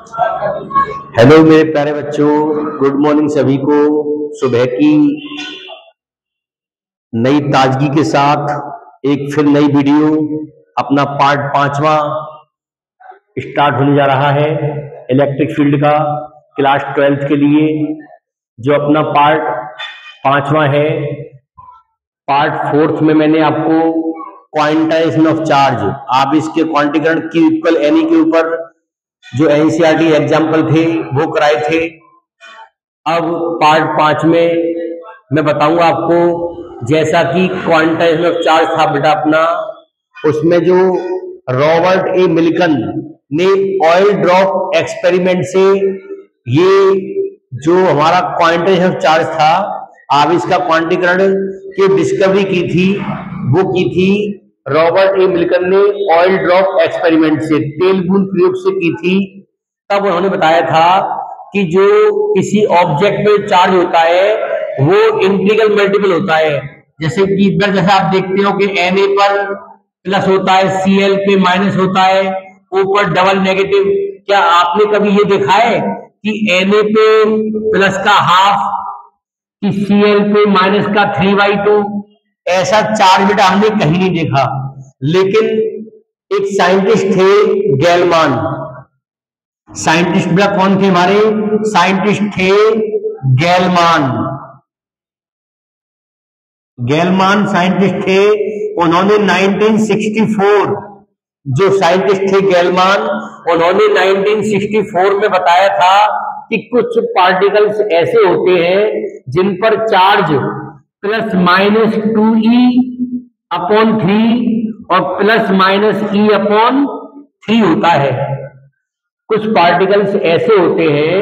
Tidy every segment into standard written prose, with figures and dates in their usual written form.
Hello मेरे प्यारे बच्चों, गुड मॉर्निंग सभी को। सुबह की नई ताजगी के साथ एक फिर नई वीडियो, अपना पार्ट 5वां स्टार्ट होने जा रहा है इलेक्ट्रिक फील्ड का, क्लास 12th के लिए। जो अपना पार्ट 5वां है, पार्ट 4th में मैंने आपको क्वांटाइजेशन ऑफ चार्ज, आप इसके क्वांटीकरण Q इक्वल एनी के ऊपर जो एनसीईआरटी एग्जाम्पल थे वो कराए थे। अब पार्ट 5 में मैं बताऊंगा आपको, जैसा कि क्वांटाइजेशन ऑफ चार्ज था बेटा अपना, उसमें जो रॉबर्ट ए मिल्टन ने ऑयल ड्रॉप एक्सपेरिमेंट से ये जो हमारा क्वांटाइजेशन ऑफ चार्ज था, आप इसका क्वांटीकरण की डिस्कवरी की थी, वो की थी रॉबर्ट ए मिल्टन ने ऑयल ड्रॉप एक्सपेरिमेंट से, तेल बूंद प्रयोग से की थी। तब उन्होंने बताया था कि जो किसी ऑब्जेक्ट में चार्ज होता है वो इंटीग्रल मल्टीपल होता है। जैसे कि इधर जैसे आप देखते हो कि Na पर प्लस होता है, Cl पे माइनस होता है, ऊपर डबल नेगेटिव। क्या आपने कभी ये देखा है कि Na पे प्लस का हाफ, कि Cl पे माइनस का 3/2? ऐसा चार्ज बेटा हमने कहीं नहीं देखा। लेकिन एक साइंटिस्ट थे गैलमान, साइंटिस्ट बेटा कौन थे हमारे? साइंटिस्ट थे गैलमान। गैलमान साइंटिस्ट थे, उन्होंने 1964, जो साइंटिस्ट थे गैलमान, उन्होंने 1964 में बताया था कि कुछ पार्टिकल्स ऐसे होते हैं जिन पर चार्ज +-2e/3 और +-e/3 होता है। कुछ पार्टिकल्स ऐसे होते हैं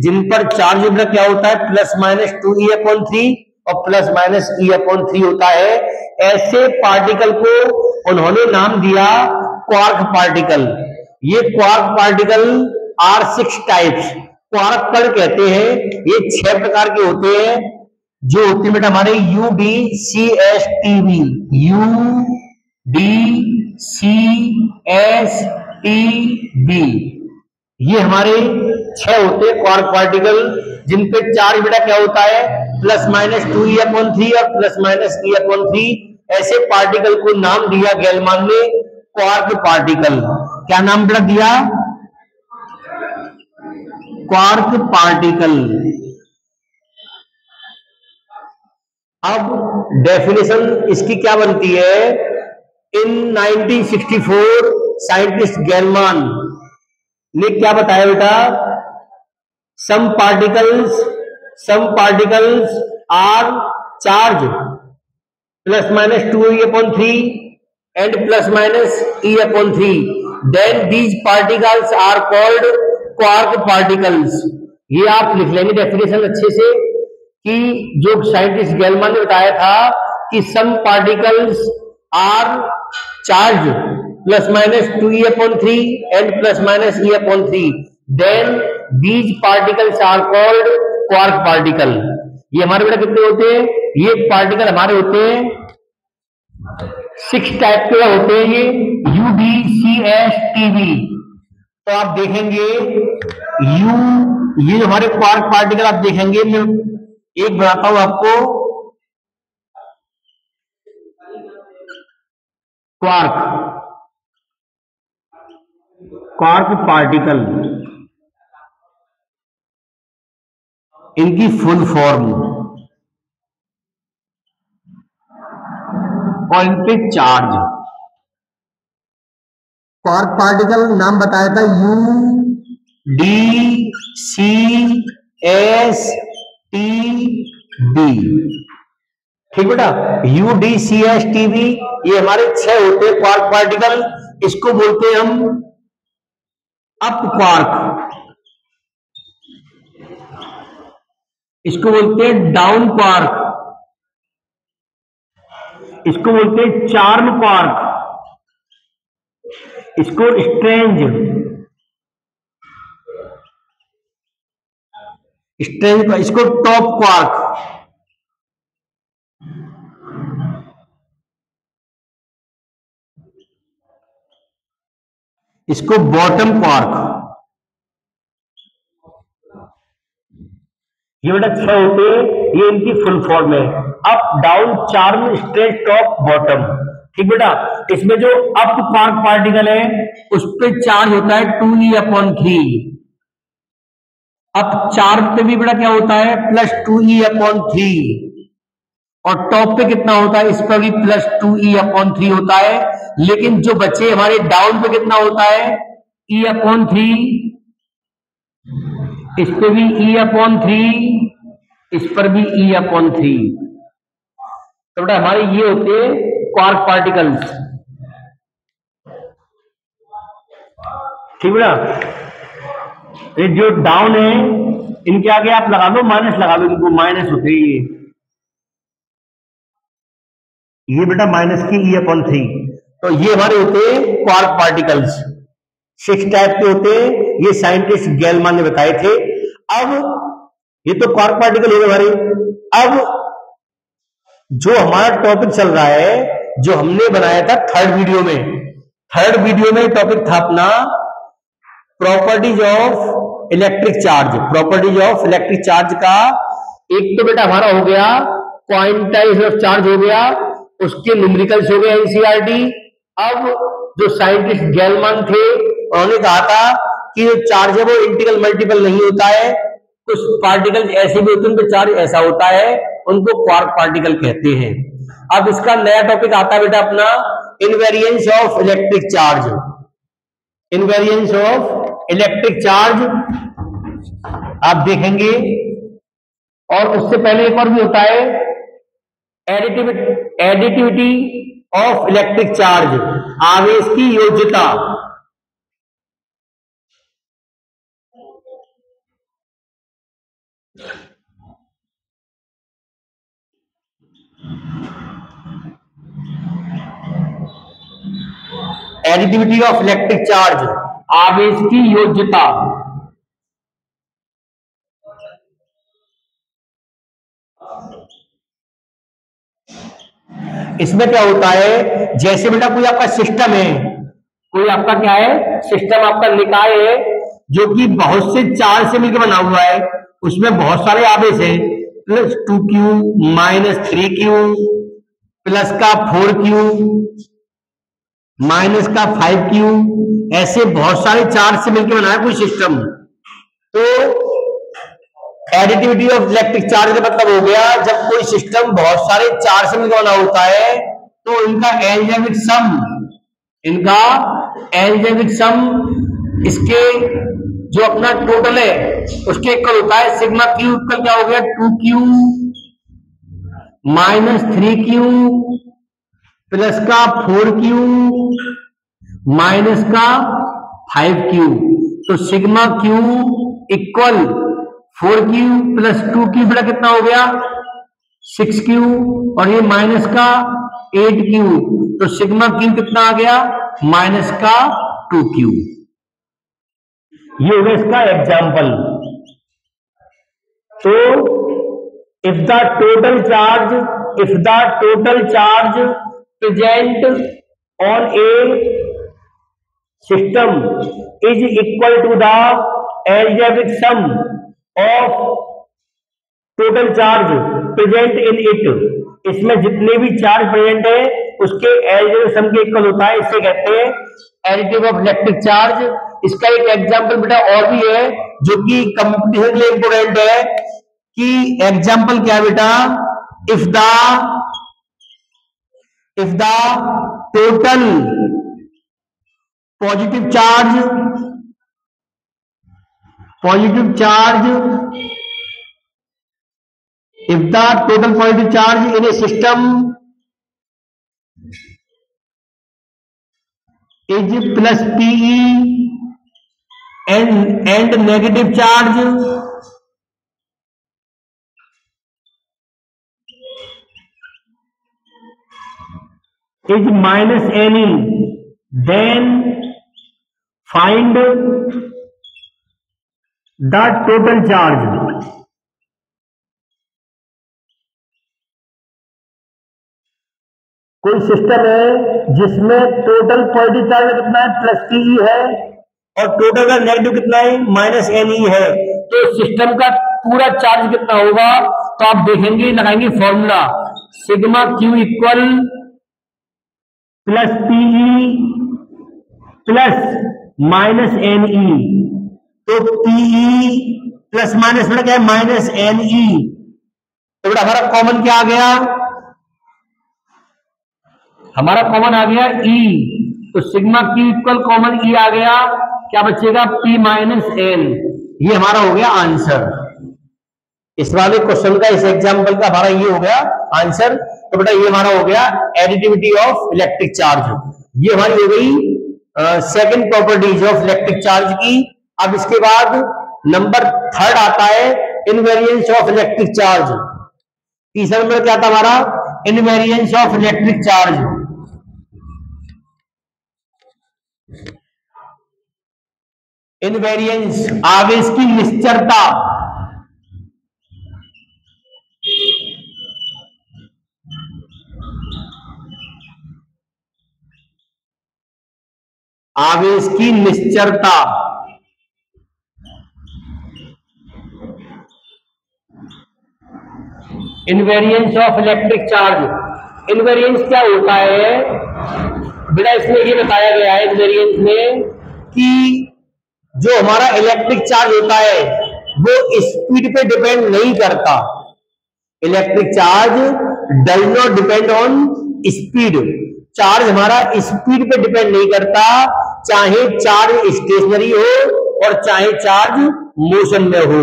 जिन पर चार्ज क्या होता है, +-2e/3 और +-e/3 होता है। ऐसे पार्टिकल को उन्होंने नाम दिया क्वार्क पार्टिकल। ये क्वार्क पार्टिकल आर 6 टाइप्स, क्वार्क कण कहते हैं। ये 6 प्रकार के होते हैं, जो होते हैं बेटा हमारे UDCSTV, UDCSTV। ये हमारे 6 होते हैं क्वार्क पार्टिकल, जिन पे चार्ज बेटा क्या होता है, +-2e/3 और +-e/3। ऐसे पार्टिकल को नाम दिया गैलमान ने क्वार्क पार्टिकल। क्या नाम बेटा दिया? Quark particle. अब डेफिनेशन इसकी क्या बनती है? इन 1964 साइंटिस्ट गैलमान ने क्या बताया बेटा? Some particles are charge +-2e/3 and +-e/3, then these particles are called quark particles। ये आप लिख लेंगे डेफिनेशन अच्छे से, कि जो साइंटिस्ट गैलमान ने बताया था कि some particles are charge +-2e/3 and +-e/3, then these particles are called quark particle। ये हमारे बेटा कितने होते हैं? ये पार्टिकल हमारे होते हैं 6 टाइप के होते हैं, ये UDCSTV। तो आप देखेंगे ये जो हमारे क्वार्क पार्टिकल आप देखेंगे, मैं एक बताता हूं आपको। क्वार्क पार्टिकल, इनकी फुल फॉर्म और इन पे चार्ज। क्वार्क पार्टिकल नाम बताया था UDCSTV। ठीक बेटा, UDCSTV ये हमारे 6 होते हैं क्वार्क पार्टिकल। इसको बोलते हैं हम अप क्वार्क, इसको बोलते हैं डाउन क्वार्क, इसको बोलते हैं चार्म क्वार्क, इसको स्ट्रेंज इसको टॉप क्वार्क, इसको बॉटम क्वार्क। ये बेटा 6 होते हैं, ये इनकी फुल फॉर्म है। Up down charm straight top bottom. ठीक बेटा, इसमें जो अप क्वार्क पार्टिकल है उस पे चार्ज होता है 2e/3। अप चार्म पे भी बेटा क्या होता है +2e/3, और टॉप पे कितना होता है, इस पर भी +2e/3 होता है। लेकिन जो बच्चे हमारे डाउन पे कितना होता है e/3, इस पे भी e/3, इस पर भी e/3। तो बेटा हमारे ये होते हैं क्वार्क पार्टिकल्स। ठीक बेटा, ये जो डाउन है इनके आगे आप लगा दो माइनस, लगा दो, इनको माइनस होते हैं ये बेटा माइनस की e/3। तो ये हमारे होते हैं क्वार्क पार्टिकल्स। 6 टाइप के होते हैं, ये साइंटिस्ट गैलमान ने बताए थे। अब ये तो क्वार्क पार्टिकल है हमारे। अब जो हमारा टॉपिक चल रहा है, जो हमने बनाया था थर्ड वीडियो में टॉपिक था अपना properties of electric charge. Properties of electric charge का एक तो बेटा हमारा हो गया क्वांटाइजेशन ऑफ चार्ज हो गया, उसके न्यूमेरिकल्स हो गए एनसीईआरटी। अब जो साइंटिस्ट गैलमान थे उन्होंने कहा था कि जो चार्ज है वो इंटीग्रल मल्टीपल नहीं होता है, कुछ पार्टिकल ऐसे भी होते हैं उनका चार्ज ऐसा होता है, उनको क्वार्क पार्टिकल कहते हैं। अब इसका नया टॉपिक आता है बेटा अपना invariance of electric charge. Invariance of electric charge आप देखेंगे, और उससे पहले एक और भी होता है एडिटिविटी ऑफ इलेक्ट्रिक चार्ज, आवेश की योज्यता। एडिटिविटी ऑफ इलेक्ट्रिक चार्ज, आवेश की योज्यता। इसमें क्या होता है, जैसे बेटा कोई आपका सिस्टम है, कोई आपका क्या है सिस्टम, आपका निकाय है जो कि बहुत से चार्ज से मिलकर बना हुआ है, उसमें बहुत सारे आवेश है, +2q -3q प्लस का 4q माइनस का 5q, ऐसे बहुत सारे चार्ज से मिलकर बना है कोई सिस्टम। तो एडिटिविटी ऑफ इलेक्ट्रिक चार्ज का मतलब हो गया जब कोई सिस्टम बहुत सारे चार्ज से मिलकर बना होता है तो इनका एल्जेब्रिक सम इसके जो अपना टोटल है उसके इक्वल होता है सिग्मा क्यू इक्वल क्या हो गया 2q -3q प्लस का 4q माइनस का 5q। तो sigma q equal 4q plus 2q बड़ा कितना हो गया 6q, और ये माइनस का 8q, तो सिग्मा q कितना आ गया माइनस का 2q। ये होगा इसका एग्जाम्पल। तो if the total charge present on a system is equal to the algebraic sum of total charge present in it, इसमें जितने भी चार्ज प्रेजेंट है उसके एल्जेब्रिक सम के इक्वल होता है, इससे कहते हैं एडिटिव ऑफ इलेक्ट्रिक चार्ज। इसका एक एग्जांपल बेटा और भी है जो कि कंपटीशन के लिए इंपोर्टेंट है कि एग्जांपल क्या है बेटा, if the total positive charge if the total positive charge in a system is plus PE and negative charge is minus NE, then find the total charge। कोई सिस्टम है जिसमें टोटल पॉजिटिव चार्ज कितना है +PE है और total का negative कितना है -NE है, तो सिस्टम का पूरा चार्ज कितना होगा, तो आप देखेंगे, लगाएंगे formula sigma Q equal plus P E plus minus N E. तो पीई प्लस माइनस में क्या है, माइनस एन ई। तो बेटा हमारा कॉमन क्या आ गया, हमारा कॉमन आ गया ई। तो सिग्मा क्यू इक्वल कॉमन ई आ गया, क्या बचेगा, पी माइनस एन। ये हमारा हो गया आंसर। इस वाले क्वेश्चन का, इस एग्जाम्पल का हमारा ये हो गया आंसर। तो बेटा ये हमारा हो गया एडिटिविटी ऑफ इलेक्ट्रिक चार्ज। ये हमारी हो गई second properties of electric charge की। अब इसके बाद नंबर थर्ड आता है इनवेरियंस ऑफ इलेक्ट्रिक चार्ज। तीसरा नंबर क्या था हमारा, invariance of electric charge. Invariance आवेश की निश्चरता। आवेश की निश्चरता। Invariance of electric charge. Invariance क्या होता है बेटा, इसमें ये बताया गया है इनवेरियंस में कि जो हमारा इलेक्ट्रिक चार्ज होता है वो स्पीड पे डिपेंड नहीं करता। Electric charge does not depend on speed. Charge हमारा स्पीड पे डिपेंड नहीं करता, चाहे चार्ज स्टेशनरी हो और चाहे चार्ज मोशन में हो,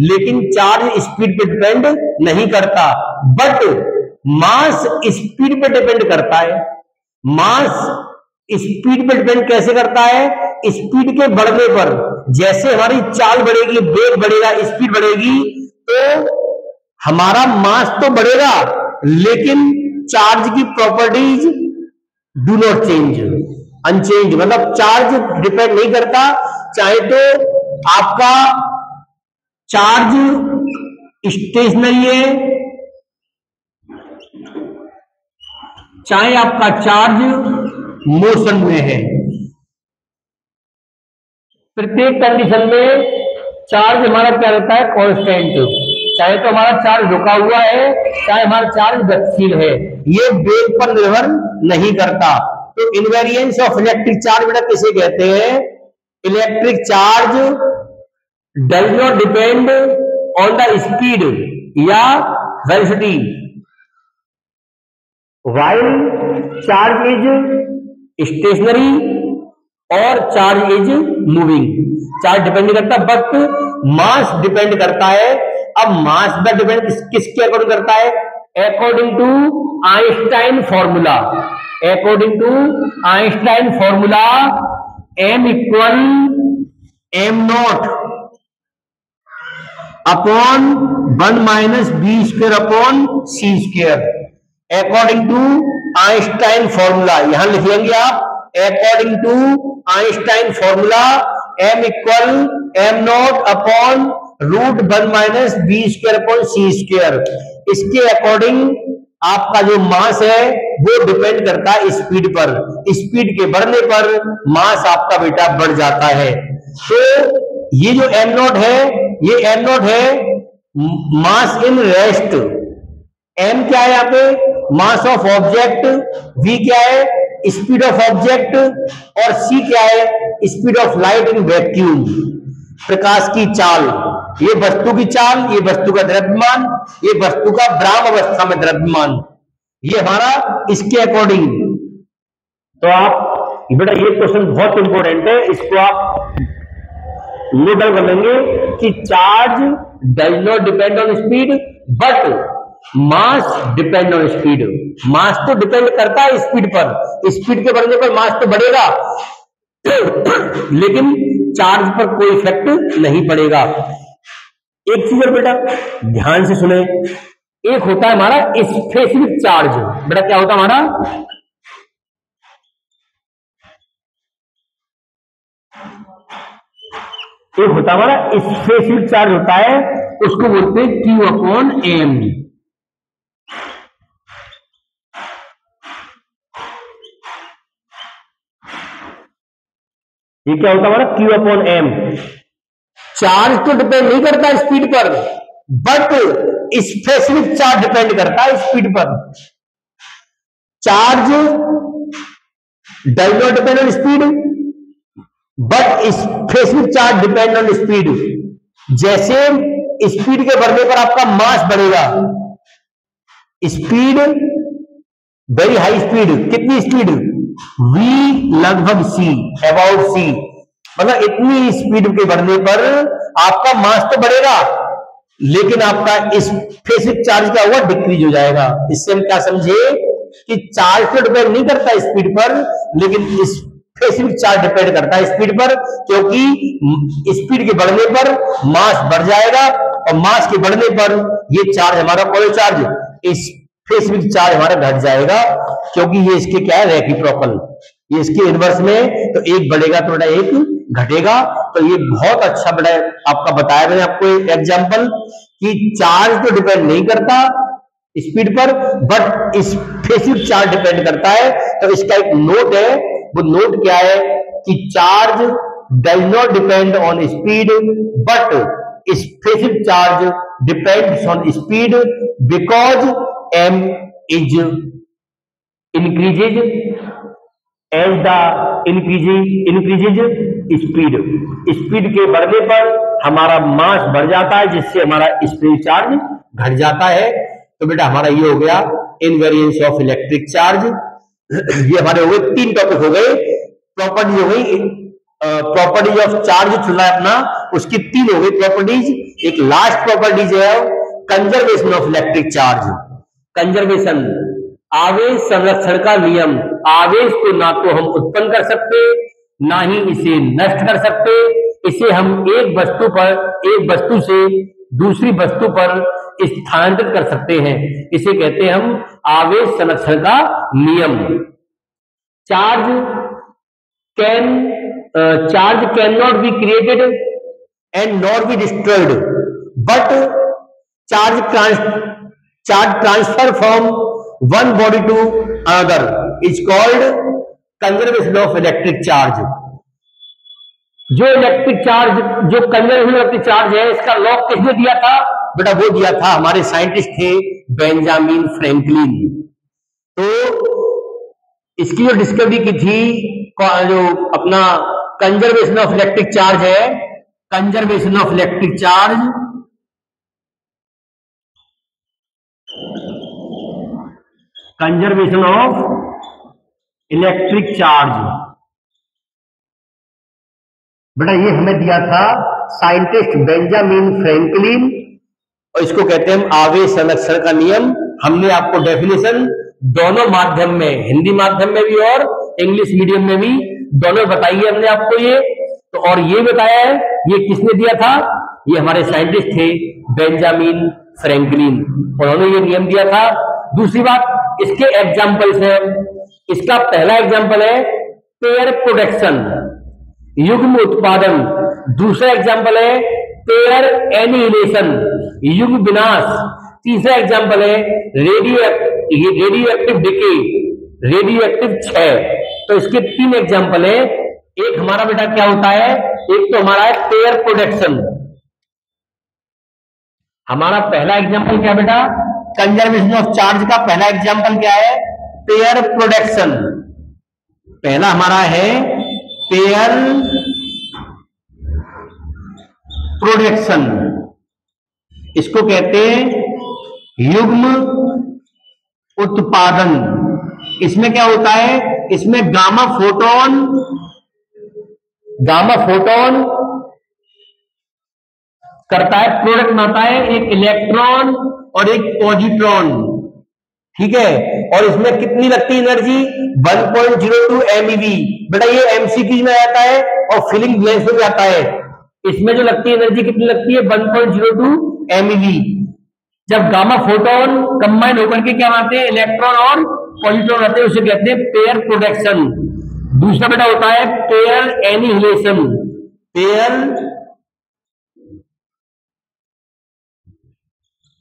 लेकिन चार्ज स्पीड पे डिपेंड नहीं करता। बट मास स्पीड पे डिपेंड करता है। मास स्पीड पे डिपेंड कैसे करता है, स्पीड के बढ़ने पर। जैसे हमारी चाल बढ़ेगी, वेग बढ़ेगा, स्पीड बढ़ेगी, तो हमारा मास तो बढ़ेगा, लेकिन चार्ज की properties do not change, unchange. मतलब चार्ज डिपेंड नहीं करता, चाहे तो आपका चार्ज स्टेशनरी है, चाहे आपका चार्ज मोशन में है। प्रत्येक कंडीशन में चार्ज हमारा क्या रहता है, कांस्टेंट। चाहे तो हमारा चार्ज रुका हुआ है, चाहे हमारा चार्ज गतिशील है, ये वेग पर निर्भर नहीं करता। तो इनवेरियंस ऑफ इलेक्ट्रिक चार्ज बेटा किसे कहते हैं, electric charge does not depend on the speed या velocity, while charge is stationary और charge is moving. Charge depend नहीं करता, बट मास डिपेंड करता है। अब मास का डिपेंड किसके अकॉर्डिंग करता है, according to Einstein formula. According to Einstein formula m equal m not upon 1 minus B square upon C square. According to Einstein formula यहां लिख लेंगे आप, according to Einstein formula m equal m not upon root 1 minus B square upon C square. इसके according आपका जो मास है वो depend करता है स्पीड पर। स्पीड के बढ़ने पर मास आपका बेटा बढ़ जाता है। तो ये जो m नॉट है, ये m नॉट है मास इन रेस्ट। m क्या है यहाँ पे, मास ऑफ ऑब्जेक्ट। v क्या है, स्पीड ऑफ ऑब्जेक्ट। और c क्या है, speed of light in vacuum, प्रकाश की चाल। ये वस्तु की चाल, ये वस्तु का द्रव्यमान, ये वस्तु का ब्राह्म अवस्था में द्रव्यमान, ये हमारा इसके अकॉर्डिंग। तो आप बेटा ये क्वेश्चन बहुत इंपॉर्टेंट है, इसको आप नोट डाउन कर लेंगे कि charge does not depend on speed but mass depend on speed. Mass तो डिपेंड करता है स्पीड पर, स्पीड के बढ़ने पर मास तो बढ़ेगा, लेकिन चार्ज पर कोई इफेक्ट नहीं पड़ेगा। एक चीज और बेटा ध्यान से सुने, एक होता है हमारा स्पेसिफिक चार्ज। बेटा क्या होता है हमारा, एक होता है हमारा स्पेसिफिक चार्ज होता है, उसको बोलते हैं Q अपॉन एम। ये क्या होता है हमारा Q अपॉन एम। चार्ज तो डिपेंड नहीं करता स्पीड पर, बट स्पेसिफिक चार्ज डिपेंड करता है स्पीड पर। Charge does not depend on speed, but specific charge depend on speed. जैसे स्पीड के बढ़ने पर आपका मास बढ़ेगा, स्पीड वेरी हाई स्पीड, कितनी स्पीड, v लगभग c, अबाउट c, मतलब इतनी स्पीड के बढ़ने पर आपका मास तो बढ़ेगा, लेकिन आपका स्पेसिफिक चार्ज क्या होगा, डिक्रीज हो जाएगा। इससे हम क्या समझे कि चार्ज तो डिपेंड नहीं करता स्पीड पर, लेकिन स्पेसिफिक चार्ज डिपेंड करता है स्पीड पर, क्योंकि स्पीड के बढ़ने पर मास बढ़ जाएगा और मास के बढ़ने पर ये चार्ज हमारा कौन चार्ज, स्पेसिफिक चार्ज हमारा घट जाएगा, क्योंकि ये इसके क्या है, रेसिप्रोकल, ये इसके इनवर्स में, तो एक बढ़ेगा तो बेटा एक घटेगा। तो ये बहुत अच्छा बेटा आपका बताया मैंने आपको एग्जांपल कि चार्ज तो डिपेंड नहीं करता स्पीड पर, बट स्पेसिफिक चार्ज डिपेंड करता है। तो इसका एक नोट है, वो नोट क्या है कि charge does not depend on speed, but specific charge depends on speed because m is increases as the increases speed। Speed के बढ़ने पर हमारा मास बढ़ जाता है, जिससे हमारा स्पेसिफिक चार्ज घट जाता है। तो बेटा हमारा ये हो गया इनवेरिएंस ऑफ इलेक्ट्रिक चार्ज। ये हमारे हो गए तीन टॉपिक हो गए, प्रॉपर्टीज हो गई, प्रॉपर्टीज ऑफ चार्ज चुना है अपना, उसकी तीन हो गई प्रॉपर्टीज। एक लास्ट प्रॉपर्टीज है conservation of electric charge. Conservation, आवेश संरक्षण का नियम। आवेश को ना तो हम उत्पन्न कर सकते, ना ही इसे नष्ट कर सकते। इसे हम एक वस्तु से दूसरी वस्तु पर स्थानांतरित कर सकते हैं। इसे कहते हैं हम आवेश संरक्षण का नियम। Charge can not be created and not be destroyed, but charge transfer from one body to another is called conservation of electric charge. जो इलेक्ट्रिक चार्ज, जो कंजर्वेशन ऑफ इलेक्ट्रिक चार्ज है, इसका लॉ किसने दिया था बेटा, वो दिया था हमारे साइंटिस्ट थे बेंजामिन फ्रैंकलिन। तो इसकी जो डिस्कवरी की थी, जो अपना कंजर्वेशन ऑफ इलेक्ट्रिक चार्ज है, conservation of electric charge, conservation of electric charge बेटा ये हमें दिया था साइंटिस्ट बेंजामिन फ्रैंकलिन, और इसको कहते हैं हम आवेश संरक्षण का नियम। हमने आपको डेफिनेशन दोनों माध्यम में, हिंदी माध्यम में भी और इंग्लिश मीडियम में भी, दोनों बताई है हमने आपको ये। तो और ये बताया है, ये किसने दिया था, ये हमारे साइंटिस्ट थे बेंजामिन फ्रैंकलिन, उन्होंने ये नियम दिया था। दूसरी बात, इसके एग्जाम्पल्स हैं। इसका पहला एग्जाम्पल है पेयर प्रोडक्शन, युग्म उत्पादन। दूसरा एग्जाम्पल है पेयर एनिहिलेशन, युग्म विनाश। तीसरा एग्जाम्पल है रेडियोएक्टिव डिके, रेडियोएक्टिव क्षय। तो इसके तीन एग्जाम्पल है। एक हमारा बेटा क्या होता है, एक तो हमारा है पेयर प्रोडक्शन। हमारा पहला एग्जाम्पल क्या बेटा, कंजर्वेशन ऑफ चार्ज का पहला एग्जाम्पल क्या है, पेयर प्रोडक्शन। पहला हमारा है पेयर प्रोडक्शन, इसको कहते हैं युग्म उत्पादन। इसमें क्या होता है, इसमें गामा फोटोन करता है, प्रोडक्ट बनाता है, एक इलेक्ट्रॉन और एक पॉजिट्रॉन, ठीक है। और इसमें कितनी लगती है एनर्जी, 1.02 MeV। बेटा ये एमसीक्यू में आता है और फिलिंग ब्लैंक्स में आता है। इसमें जो लगती है एनर्जी कितनी लगती है, 1.02 MeV। जब गामा फोटोन कंबाइन होकर के क्या बनाते हैं, इलेक्ट्रॉन और पॉजिट्रॉन आते हैं, उसे कहते हैं पेयर प्रोडक्शन। दूसरा बेटा होता है पेयर एनिहिलेशन,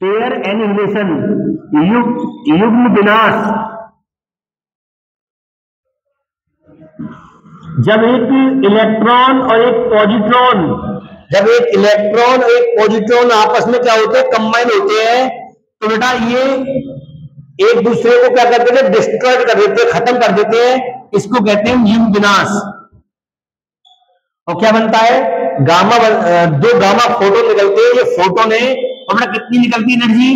पेयर एनिहिलेशन, युग्म विनाश। जब एक इलेक्ट्रॉन और एक पॉजिट्रॉन जब एक इलेक्ट्रॉन और एक पॉजिट्रॉन आपस में क्या होते हैं, कंबाइन होते हैं, तो बेटा ये एक दूसरे को क्या कर देते हैं, डिस्ट्रॉय कर देते हैं, खत्म कर देते हैं। इसको कहते हैं युग विनाश। और क्या बनता है, गामा, दो गामा फोटोन निकलते हैं। ये फोटोन है और बेटा कितनी निकलती है एनर्जी,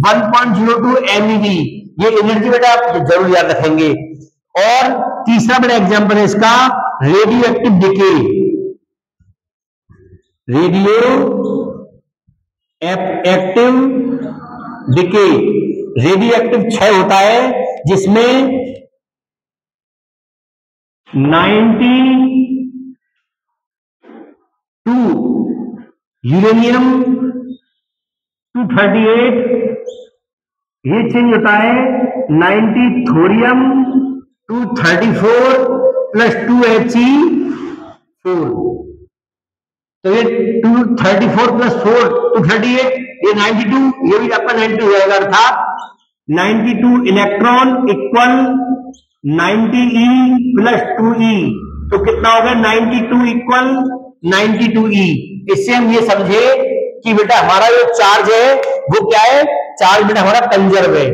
1.02 MeV। ये एनर्जी बेटा आप जरूर याद रखेंगे। और तीसरा बड़ा एग्जांपल है इसका, radio active decay. Radio active decay, radio active क्षय होता है जिसमें 92 यूरेनियम 238, ये चेंज होता है 90 थोरियम 234 प्लस 2He4। तो ये 234 प्लस 4 238, ये 92, ये भी आपका 92 हो जाएगा। अर्थात 92 electron equal 90E plus 2E, तो कितना होगा 92 इक्वल 92E। इससे हम ये समझे कि बेटा हमारा जो चार्ज है वो क्या है, चार्ज बेटा हमारा कंजर्व है।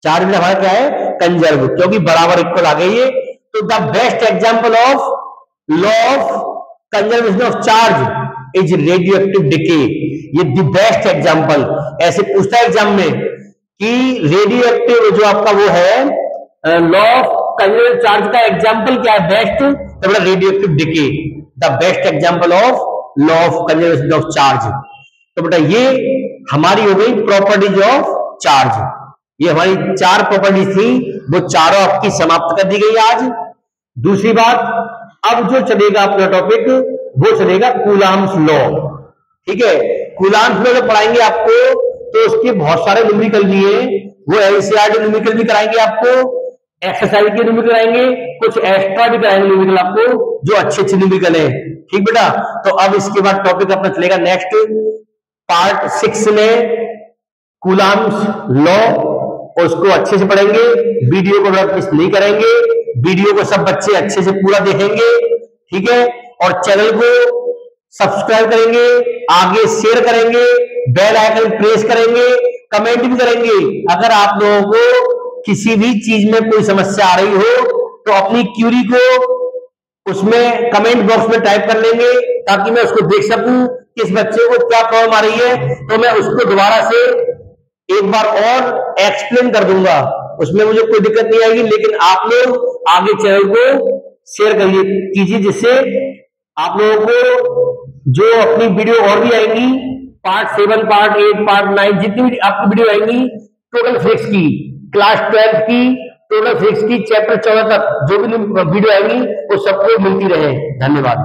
चार्ज बेटा हमारा क्या है, कंजर्व, क्योंकि बराबर इक्वल आ गई है। तो the best example of law of conservation of charge is radio active decay. ये द बेस्ट एग्जांपल। ऐसे पूछता है एग्जाम में कि रेडियो एक्टिव जो आपका वो है लॉ ऑफ कंजर्वेशन चार्ज का एग्जांपल क्या है बेस्ट, तो बेटा radio active decay the best example of law of conservation of charge. तो बेटा ये हमारी हो गई प्रॉपर्टीज ऑफ चार्ज। ये हमारी 4 प्रॉपर्टीज थी, वो चारों आपकी समाप्त कर दी गई आज। दूसरी बात, अब जो चलेगा अपना टॉपिक वो चलेगा कूलाम्स लॉ। ठीक है, कूलाम्स लॉ जो पढ़ाएंगे आपको, तो उसके बहुत सारे न्यूमेरिकल भी है, वो एनसीईआरटी न्यूमेरिकल भी कराएंगे आपको, एक्सरसाइज के न्यूमेरिकल कराएंगे, कुछ एक्स्ट्रा भी कराएंगे न्यूमेरिकल आपको, जो अच्छे अच्छे न्यूमेरिकल है। ठीक बेटा, तो अब इसके बाद टॉपिक अपना चलेगा नेक्स्ट पार्ट 6 में कूलाम्स लॉ, और उसको अच्छे से पढ़ेंगे। वीडियो को मिस नहीं करेंगे, वीडियो को सब बच्चे अच्छे से पूरा देखेंगे। ठीक है, और चैनल को सब्सक्राइब करेंगे, आगे शेयर करेंगे, बेल आइकन प्रेस करेंगे, कमेंट भी करेंगे। अगर आप लोगों को किसी भी चीज में कोई समस्या आ रही हो तो अपनी क्यूरी को उसमें कमेंट बॉक्स में टाइप कर लेंगे, ताकि मैं उसको देख सकूं कि इस बच्चे को क्या प्रॉब्लम आ रही है, तो मैं उसको दोबारा से एक बार और एक्सप्लेन कर दूंगा। उसमें मुझे कोई दिक्कत नहीं आएगी, लेकिन आप लोग आगे चैनल को शेयर कीजिए, जिससे आप लोगों को जो अपनी वीडियो और भी आएंगी, पार्ट 7, पार्ट 8, पार्ट 9, जितनी भी आपकी वीडियो आएंगी टोटल फिजिक्स की, क्लास 12 की, टोटल फिजिक्स की, चैप्टर 14 तक जो भी वीडियो आएंगी वो सबको मिलती रहे। धन्यवाद।